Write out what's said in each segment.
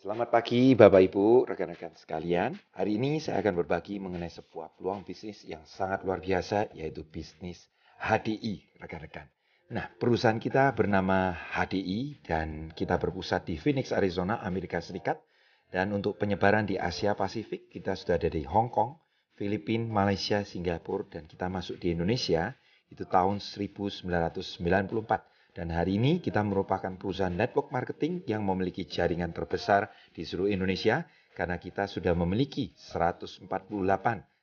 Selamat pagi Bapak Ibu, rekan-rekan sekalian. Hari ini saya akan berbagi mengenai sebuah peluang bisnis yang sangat luar biasa, yaitu bisnis HDI, rekan-rekan. Nah, perusahaan kita bernama HDI dan kita berpusat di Phoenix, Arizona, Amerika Serikat. Dan untuk penyebaran di Asia Pasifik, kita sudah ada di Hong Kong, Filipina, Malaysia, Singapura, dan kita masuk di Indonesia itu tahun 1994. Dan hari ini kita merupakan perusahaan network marketing yang memiliki jaringan terbesar di seluruh Indonesia karena kita sudah memiliki 148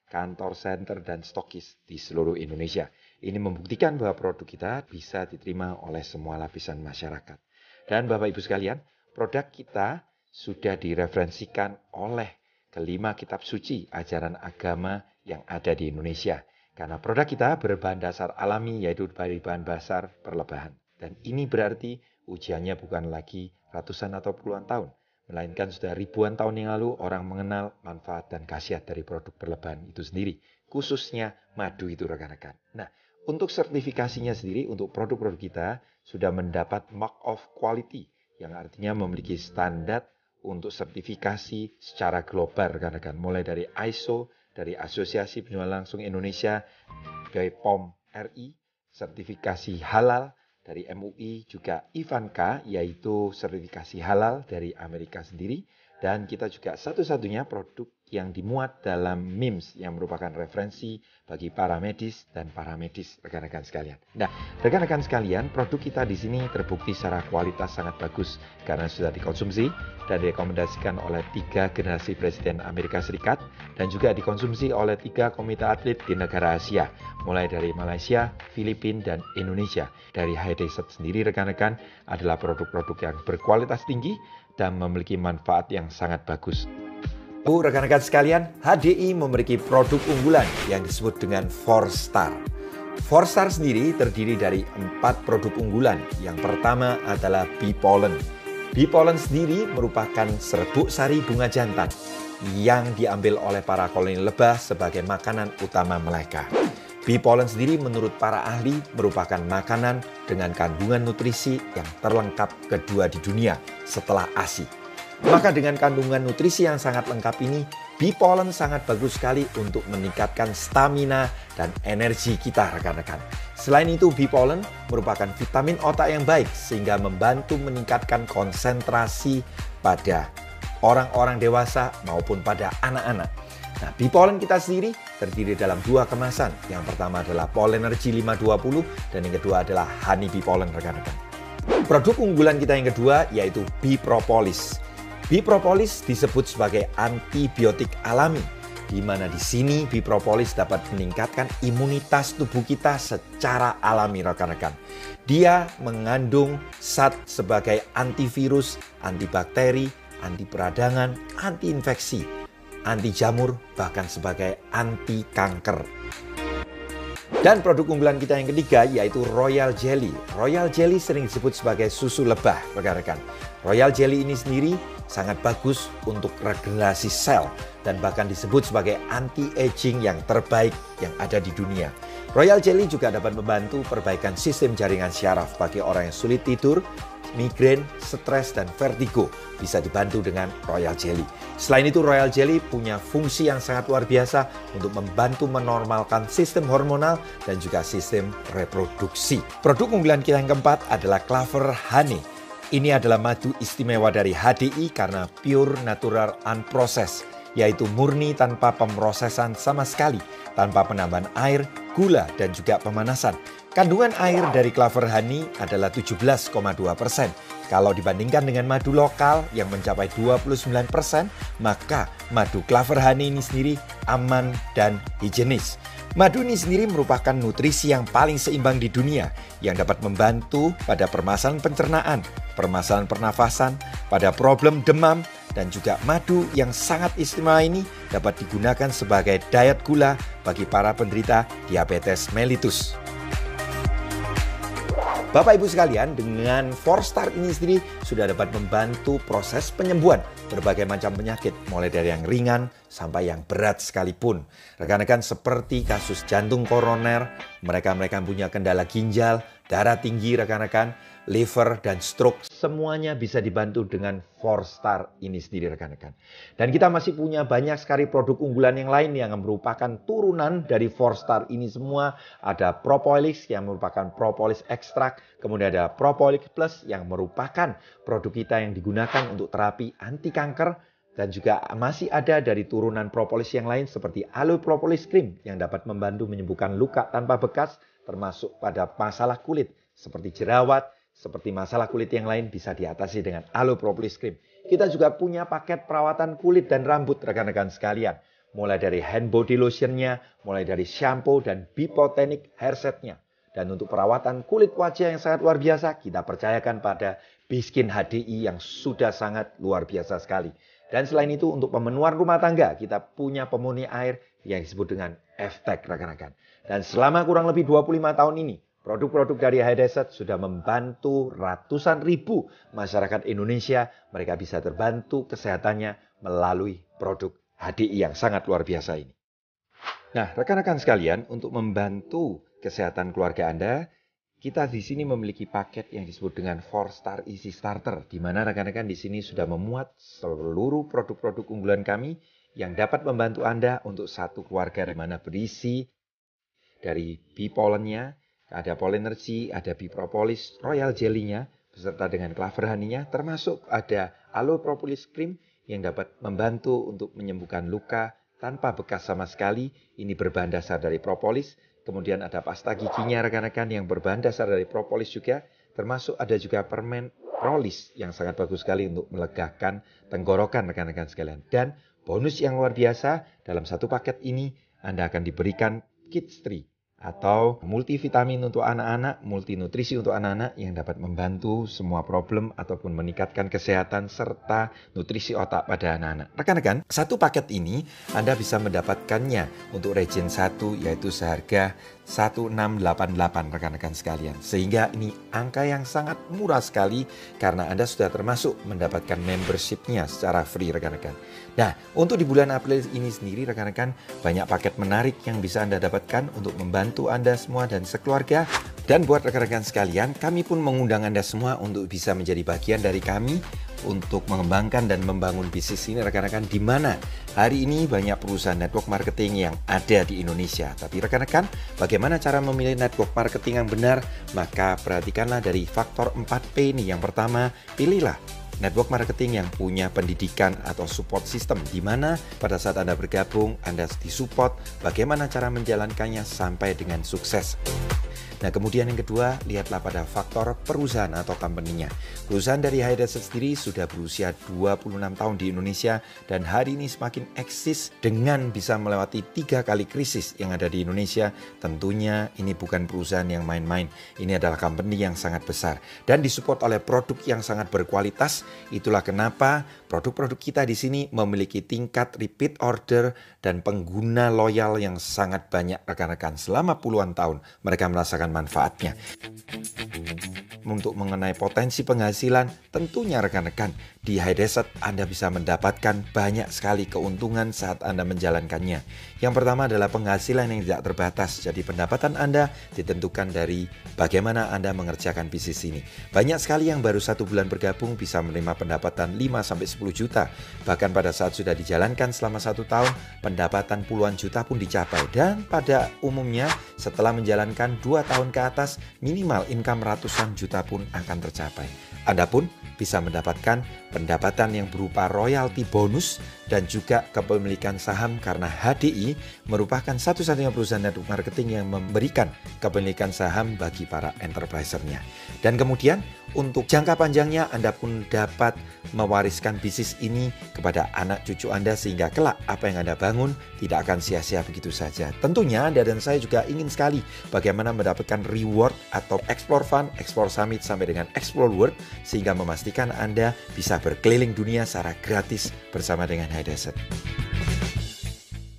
kantor center dan stokis di seluruh Indonesia. Ini membuktikan bahwa produk kita bisa diterima oleh semua lapisan masyarakat. Dan Bapak Ibu sekalian, produk kita sudah direferensikan oleh kelima kitab suci ajaran agama yang ada di Indonesia. Karena produk kita berbahan dasar alami yaitu dari bahan dasar perlebahan. Dan ini berarti ujiannya bukan lagi ratusan atau puluhan tahun, melainkan sudah ribuan tahun yang lalu orang mengenal manfaat dan khasiat dari produk perlebahan itu sendiri, khususnya madu itu rekan-rekan. Nah, untuk sertifikasinya sendiri, untuk produk-produk kita sudah mendapat mark of quality, yang artinya memiliki standar untuk sertifikasi secara global rekan-rekan, mulai dari ISO, dari Asosiasi Penjualan Langsung Indonesia, dari POM RI, sertifikasi halal, dari MUI, juga IVANKA, yaitu sertifikasi halal dari Amerika sendiri. Dan kita juga satu-satunya produk yang dimuat dalam MIMS yang merupakan referensi bagi para medis dan paramedis rekan-rekan sekalian. Nah, rekan-rekan sekalian, produk kita di sini terbukti secara kualitas sangat bagus karena sudah dikonsumsi dan direkomendasikan oleh 3 generasi Presiden Amerika Serikat dan juga dikonsumsi oleh 3 komite atlet di negara Asia, mulai dari Malaysia, Filipina, dan Indonesia. Dari HDI sendiri rekan-rekan adalah produk-produk yang berkualitas tinggi dan memiliki manfaat yang sangat bagus. Rekan-rekan sekalian, HDI memiliki produk unggulan yang disebut dengan 4-Star. 4-Star sendiri terdiri dari 4 produk unggulan. Yang pertama adalah Bee Pollen. Bee Pollen sendiri merupakan serbuk sari bunga jantan yang diambil oleh para koloni lebah sebagai makanan utama mereka. Bee Pollen sendiri menurut para ahli merupakan makanan dengan kandungan nutrisi yang terlengkap kedua di dunia setelah ASI. Maka dengan kandungan nutrisi yang sangat lengkap ini, Bee Pollen sangat bagus sekali untuk meningkatkan stamina dan energi kita rekan-rekan. Selain itu, Bee Pollen merupakan vitamin otak yang baik sehingga membantu meningkatkan konsentrasi pada orang-orang dewasa maupun pada anak-anak. Nah, Bee Pollen kita sendiri terdiri dalam 2 kemasan. Yang pertama adalah Pollenergy 520 dan yang kedua adalah Honey Bee Pollen rekan-rekan. Produk unggulan kita yang kedua yaitu Bee Propolis. Bee Propolis disebut sebagai antibiotik alami, di mana di sini Bee Propolis dapat meningkatkan imunitas tubuh kita secara alami rekan-rekan. Dia mengandung zat sebagai antivirus, antibakteri, anti peradangan, anti infeksi, anti jamur, bahkan sebagai anti kanker. Dan produk unggulan kita yang ketiga yaitu Royal Jelly. Royal Jelly sering disebut sebagai susu lebah, rekan-rekan. Royal Jelly ini sendiri sangat bagus untuk regenerasi sel dan bahkan disebut sebagai anti-aging yang terbaik yang ada di dunia. Royal Jelly juga dapat membantu perbaikan sistem jaringan syaraf bagi orang yang sulit tidur, migrain, stres, dan vertigo. Bisa dibantu dengan Royal Jelly. Selain itu, Royal Jelly punya fungsi yang sangat luar biasa untuk membantu menormalkan sistem hormonal dan juga sistem reproduksi. Produk unggulan kita yang keempat adalah Clover Honey. Ini adalah madu istimewa dari HDI karena pure, natural, unprocessed, yaitu murni tanpa pemrosesan sama sekali, tanpa penambahan air, gula, dan juga pemanasan. Kandungan air dari Clover Honey adalah 17,2%. Kalau dibandingkan dengan madu lokal yang mencapai 29%, maka madu Clover Honey ini sendiri aman dan higienis. Madu ini sendiri merupakan nutrisi yang paling seimbang di dunia yang dapat membantu pada permasalahan pencernaan, permasalahan pernafasan, pada problem demam, dan juga madu yang sangat istimewa ini dapat digunakan sebagai diet gula bagi para penderita diabetes mellitus. Bapak Ibu sekalian, dengan 4-Star ini sendiri sudah dapat membantu proses penyembuhan berbagai macam penyakit, mulai dari yang ringan sampai yang berat sekalipun. Rekan-rekan seperti kasus jantung koroner, mereka punya kendala ginjal, darah tinggi rekan-rekan, liver, dan stroke. Semuanya bisa dibantu dengan 4-star ini sendiri rekan-rekan. Dan kita masih punya banyak sekali produk unggulan yang lain yang merupakan turunan dari 4-star ini semua. Ada Propolis yang merupakan propolis ekstrak. Kemudian ada Propolis Plus yang merupakan produk kita yang digunakan untuk terapi anti kanker. Dan juga masih ada dari turunan propolis yang lain seperti Aloe Propolis Cream yang dapat membantu menyembuhkan luka tanpa bekas termasuk pada masalah kulit seperti jerawat, seperti masalah kulit yang lain bisa diatasi dengan Aloe Propolis Cream. Kita juga punya paket perawatan kulit dan rambut rekan-rekan sekalian. Mulai dari hand body lotionnya, mulai dari shampoo dan Bipotenic hair setnya. Dan untuk perawatan kulit wajah yang sangat luar biasa, kita percayakan pada Biskin HDI yang sudah sangat luar biasa sekali. Dan selain itu untuk pemenuhan rumah tangga, kita punya pemurni air yang disebut dengan F-Tech rekan-rekan. Dan selama kurang lebih 25 tahun ini, produk-produk dari HiDesert sudah membantu ratusan ribu masyarakat Indonesia. Mereka bisa terbantu kesehatannya melalui produk HDI yang sangat luar biasa ini. Nah, rekan-rekan sekalian, untuk membantu kesehatan keluarga Anda, kita di sini memiliki paket yang disebut dengan 4-star Easy Starter, di mana rekan-rekan di sini sudah memuat seluruh produk-produk unggulan kami yang dapat membantu Anda untuk satu keluarga, di mana berisi dari bee pollennya, ada Pollenergy, ada bee propolis, royal jelly-nya, beserta dengan clover honey-nya, termasuk ada Aloe Propolis Cream yang dapat membantu untuk menyembuhkan luka tanpa bekas sama sekali. Ini berbahan dasar dari propolis. Kemudian ada pasta giginya rekan-rekan yang berbahan dasar dari propolis juga. Termasuk ada juga permen Prolis yang sangat bagus sekali untuk melegakan tenggorokan rekan-rekan sekalian. Dan bonus yang luar biasa, dalam satu paket ini Anda akan diberikan Kids Tree atau multivitamin untuk anak-anak, multinutrisi untuk anak-anak yang dapat membantu semua problem ataupun meningkatkan kesehatan serta nutrisi otak pada anak-anak. Rekan-rekan, satu paket ini Anda bisa mendapatkannya untuk region 1 yaitu seharga 1688 rekan-rekan sekalian. Sehingga ini angka yang sangat murah sekali karena Anda sudah termasuk mendapatkan membership-nya secara free rekan-rekan. Nah, untuk di bulan April ini sendiri rekan-rekan banyak paket menarik yang bisa Anda dapatkan untuk membantu Anda semua dan sekeluarga. Dan buat rekan-rekan sekalian, kami pun mengundang Anda semua untuk bisa menjadi bagian dari kami untuk mengembangkan dan membangun bisnis ini rekan-rekan, di mana hari ini banyak perusahaan network marketing yang ada di Indonesia. Tapi rekan-rekan, bagaimana cara memilih network marketing yang benar? Maka perhatikanlah dari faktor 4P ini. Yang pertama, pilihlah network marketing yang punya pendidikan atau support system, di mana pada saat Anda bergabung, Anda disupport bagaimana cara menjalankannya sampai dengan sukses. Nah, kemudian yang kedua, lihatlah pada faktor perusahaan atau company-nya. Perusahaan dari HiDesert sendiri sudah berusia 26 tahun di Indonesia dan hari ini semakin eksis dengan bisa melewati 3 kali krisis yang ada di Indonesia. Tentunya ini bukan perusahaan yang main-main. Ini adalah company yang sangat besar dan disupport oleh produk yang sangat berkualitas. Itulah kenapa produk-produk kita di sini memiliki tingkat repeat order dan pengguna loyal yang sangat banyak rekan-rekan. Selama puluhan tahun mereka merasakan manfaatnya. Untuk mengenai potensi penghasilan, tentunya rekan-rekan di HiDesert Anda bisa mendapatkan banyak sekali keuntungan saat Anda menjalankannya. Yang pertama adalah penghasilan yang tidak terbatas. Jadi pendapatan Anda ditentukan dari bagaimana Anda mengerjakan bisnis ini. Banyak sekali yang baru 1 bulan bergabung bisa menerima pendapatan 5-10 juta. Bahkan pada saat sudah dijalankan selama 1 tahun, pendapatan puluhan juta pun dicapai. Dan pada umumnya setelah menjalankan 2 tahun ke atas, minimal income ratusan juta pun akan tercapai. Anda pun bisa mendapatkan pendapatan yang berupa royalti bonus dan juga kepemilikan saham karena HDI merupakan satu-satunya perusahaan network marketing yang memberikan kepemilikan saham bagi para enterpriser-nya. Dan kemudian untuk jangka panjangnya Anda pun dapat mewariskan bisnis ini kepada anak cucu Anda sehingga kelak apa yang Anda bangun tidak akan sia-sia begitu saja. Tentunya Anda dan saya juga ingin sekali bagaimana mendapatkan reward atau Explore Fund, Explore Summit sampai dengan Explore World sehingga memastikan Anda bisa berkeliling dunia secara gratis bersama dengan HiDesert.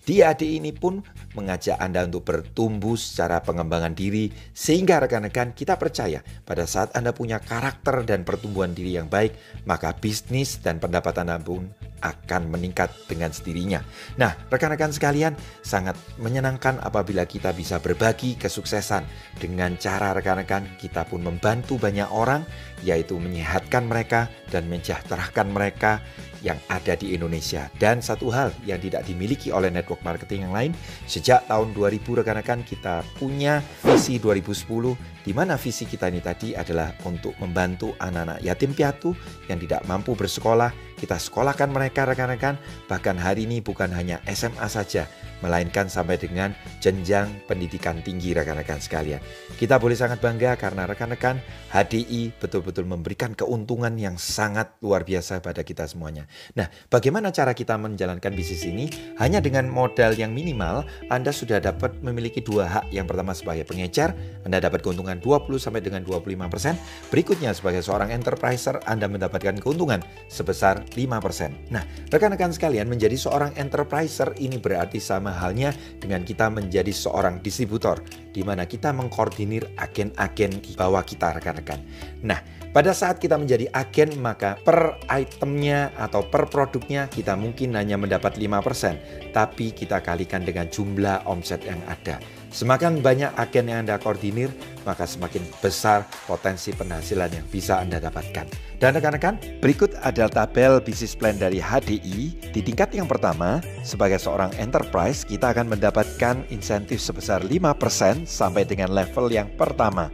Di HDI ini pun mengajak Anda untuk bertumbuh secara pengembangan diri sehingga rekan-rekan kita percaya pada saat Anda punya karakter dan pertumbuhan diri yang baik, maka bisnis dan pendapatan Anda pun akan meningkat dengan sendirinya. Nah, rekan-rekan sekalian, sangat menyenangkan apabila kita bisa berbagi kesuksesan. Dengan cara rekan-rekan, kita pun membantu banyak orang, yaitu menyehatkan mereka dan mensejahterakan mereka yang ada di Indonesia. Dan satu hal yang tidak dimiliki oleh network marketing yang lain, sejak tahun 2000 rekan-rekan kita punya visi 2010, di mana visi kita ini tadi adalah untuk membantu anak-anak yatim piatu yang tidak mampu bersekolah. Kita sekolahkan mereka rekan-rekan, bahkan hari ini bukan hanya SMA saja, melainkan sampai dengan jenjang pendidikan tinggi rekan-rekan sekalian. Kita boleh sangat bangga karena rekan-rekan HDI betul-betul memberikan keuntungan yang sangat luar biasa pada kita semuanya. Nah, bagaimana cara kita menjalankan bisnis ini? Hanya dengan modal yang minimal, Anda sudah dapat memiliki dua hak. Yang pertama sebagai pengecer, Anda dapat keuntungan 20-25%. Berikutnya sebagai seorang enterpriser, Anda mendapatkan keuntungan sebesar 5%. Nah, rekan-rekan sekalian, menjadi seorang enterpriser ini berarti sama halnya dengan kita menjadi seorang distributor, di mana kita mengkoordinir agen-agen di bawah kita rekan-rekan. Nah, pada saat kita menjadi agen, maka per itemnya atau per produknya kita mungkin hanya mendapat 5%, tapi kita kalikan dengan jumlah omset yang ada. Semakin banyak agen yang Anda koordinir, maka semakin besar potensi penghasilan yang bisa Anda dapatkan. Dan rekan-rekan, berikut adalah tabel bisnis plan dari HDI. Di tingkat yang pertama, sebagai seorang enterprise, kita akan mendapatkan insentif sebesar 5% sampai dengan level yang pertama.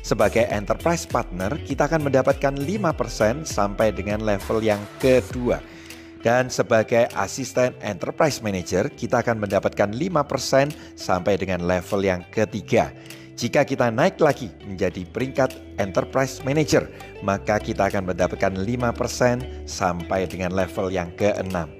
Sebagai enterprise partner, kita akan mendapatkan 5% sampai dengan level yang kedua. Dan sebagai asisten enterprise manager, kita akan mendapatkan 5% sampai dengan level yang ketiga. Jika kita naik lagi menjadi peringkat enterprise manager, maka kita akan mendapatkan 5% sampai dengan level yang keenam.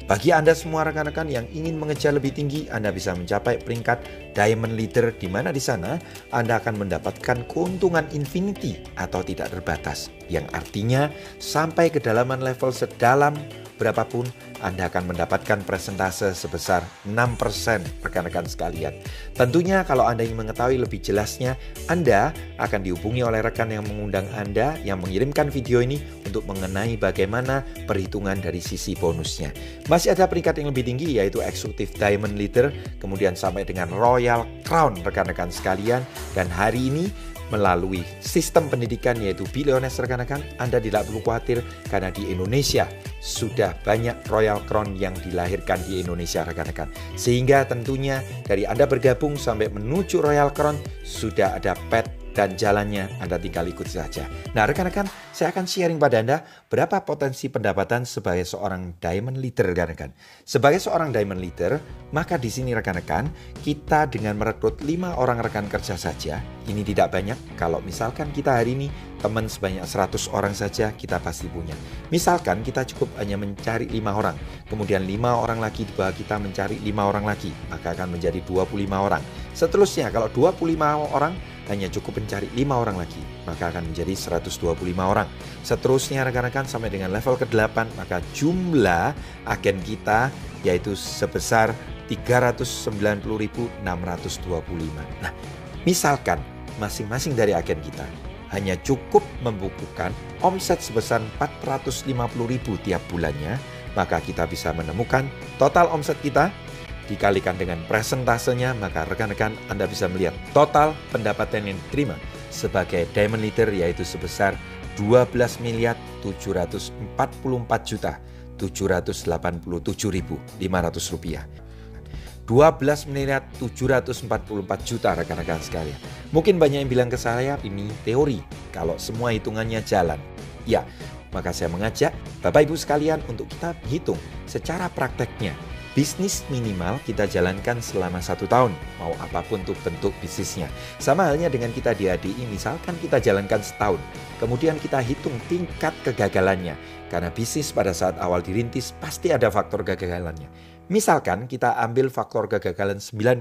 Bagi Anda semua rekan-rekan yang ingin mengejar lebih tinggi, Anda bisa mencapai peringkat Diamond Leader, di mana di sana Anda akan mendapatkan keuntungan infinity atau tidak terbatas, yang artinya sampai kedalaman level sedalam berapapun Anda akan mendapatkan persentase sebesar 6% rekan-rekan sekalian. Tentunya kalau Anda ingin mengetahui lebih jelasnya, Anda akan dihubungi oleh rekan yang mengundang Anda yang mengirimkan video ini untuk mengenai bagaimana perhitungan dari sisi bonusnya. Masih ada peringkat yang lebih tinggi yaitu Executive Diamond Leader, kemudian sampai dengan Royal Crown rekan-rekan sekalian. Dan hari ini melalui sistem pendidikan yaitu Billionaires rekan-rekan, Anda tidak perlu khawatir karena di Indonesia sudah banyak Royal Crown yang dilahirkan di Indonesia rekan-rekan. Sehingga tentunya dari Anda bergabung sampai menuju Royal Crown sudah ada path dan jalannya, Anda tinggal ikut saja. Nah rekan-rekan, saya akan sharing pada Anda berapa potensi pendapatan sebagai seorang Diamond Leader rekan-rekan. Sebagai seorang Diamond Leader, maka di sini rekan-rekan, kita dengan merekrut 5 orang rekan kerja saja, ini tidak banyak. Kalau misalkan kita hari ini teman sebanyak 100 orang saja, kita pasti punya. Misalkan kita cukup hanya mencari 5 orang, kemudian 5 orang lagi di bawah kita mencari 5 orang lagi, maka akan menjadi 25 orang. Seterusnya, kalau 25 orang hanya cukup mencari 5 orang lagi, maka akan menjadi 125 orang. Seterusnya rekan-rekan sampai dengan level ke-8, maka jumlah agen kita yaitu sebesar 390.625. Nah, misalkan masing-masing dari agen kita hanya cukup membukukan omset sebesar 450.000 tiap bulannya, maka kita bisa menemukan total omset kita dikalikan dengan presentasenya, maka rekan-rekan Anda bisa melihat total pendapatan yang diterima sebagai Diamond Leader yaitu sebesar 12.744.787.500 rupiah. 12.744 juta rekan-rekan sekalian. Mungkin banyak yang bilang ke saya ini teori, kalau semua hitungannya jalan. Ya, maka saya mengajak Bapak Ibu sekalian untuk kita hitung secara prakteknya. Bisnis minimal kita jalankan selama 1 tahun, mau apapun tuh bentuk bisnisnya. Sama halnya dengan kita di HDI, misalkan kita jalankan setahun, kemudian kita hitung tingkat kegagalannya. Karena bisnis pada saat awal dirintis pasti ada faktor kegagalannya. Misalkan kita ambil faktor kegagalan 90%,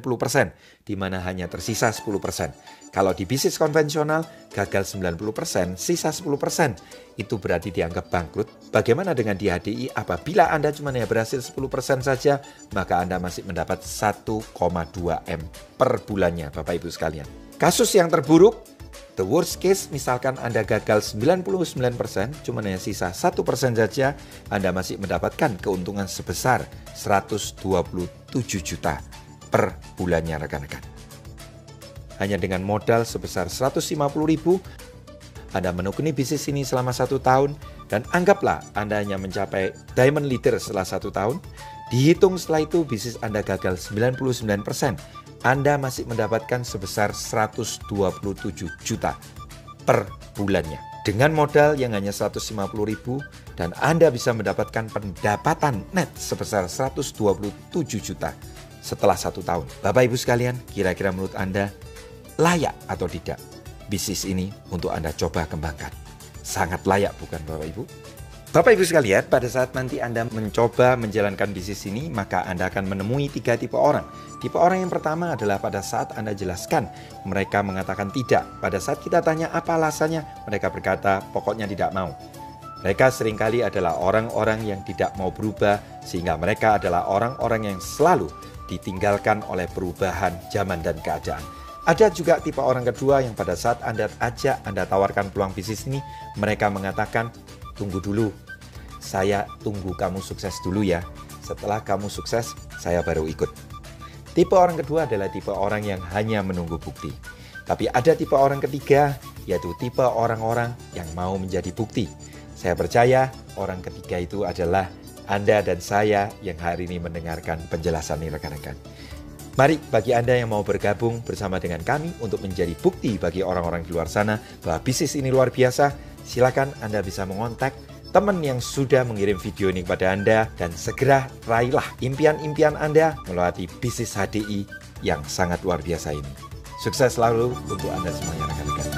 di mana hanya tersisa 10%. Kalau di bisnis konvensional, gagal 90%, sisa 10%. Itu berarti dianggap bangkrut. Bagaimana dengan di HDI? Apabila Anda cuma berhasil 10% saja, maka Anda masih mendapat 1,2 M per bulannya, Bapak Ibu sekalian. Kasus yang terburuk, The worst case, misalkan Anda gagal 99%, cuma hanya sisa 1% saja, Anda masih mendapatkan keuntungan sebesar 127 juta per bulannya rekan-rekan. Hanya dengan modal sebesar 150.000, Anda menekuni bisnis ini selama 1 tahun, dan anggaplah Anda hanya mencapai diamond leader setelah 1 tahun, dihitung setelah itu bisnis Anda gagal 99%, Anda masih mendapatkan sebesar 127 juta per bulannya. Dengan modal yang hanya 150.000 dan Anda bisa mendapatkan pendapatan net sebesar 127 juta setelah 1 tahun. Bapak Ibu sekalian, kira-kira menurut Anda layak atau tidak bisnis ini untuk Anda coba kembangkan? Sangat layak bukan Bapak Ibu? Bapak Ibu sekalian, pada saat nanti Anda mencoba menjalankan bisnis ini, maka Anda akan menemui 3 tipe orang. Tipe orang yang pertama adalah pada saat Anda jelaskan, mereka mengatakan tidak. Pada saat kita tanya apa alasannya, mereka berkata pokoknya tidak mau. Mereka seringkali adalah orang-orang yang tidak mau berubah, sehingga mereka adalah orang-orang yang selalu ditinggalkan oleh perubahan zaman dan keadaan. Ada juga tipe orang kedua yang pada saat Anda ajak, Anda tawarkan peluang bisnis ini, mereka mengatakan, tunggu dulu, saya tunggu kamu sukses dulu ya. Setelah kamu sukses, saya baru ikut. Tipe orang kedua adalah tipe orang yang hanya menunggu bukti. Tapi ada tipe orang ketiga, yaitu tipe orang-orang yang mau menjadi bukti. Saya percaya orang ketiga itu adalah Anda dan saya yang hari ini mendengarkan penjelasan ini rekan-rekan. Mari bagi Anda yang mau bergabung bersama dengan kami untuk menjadi bukti bagi orang-orang di luar sana bahwa bisnis ini luar biasa, silakan Anda bisa mengontak teman yang sudah mengirim video ini kepada Anda dan segera raihlah impian-impian Anda melalui bisnis HDI yang sangat luar biasa ini. Sukses selalu untuk Anda semuanya rekan-rekan.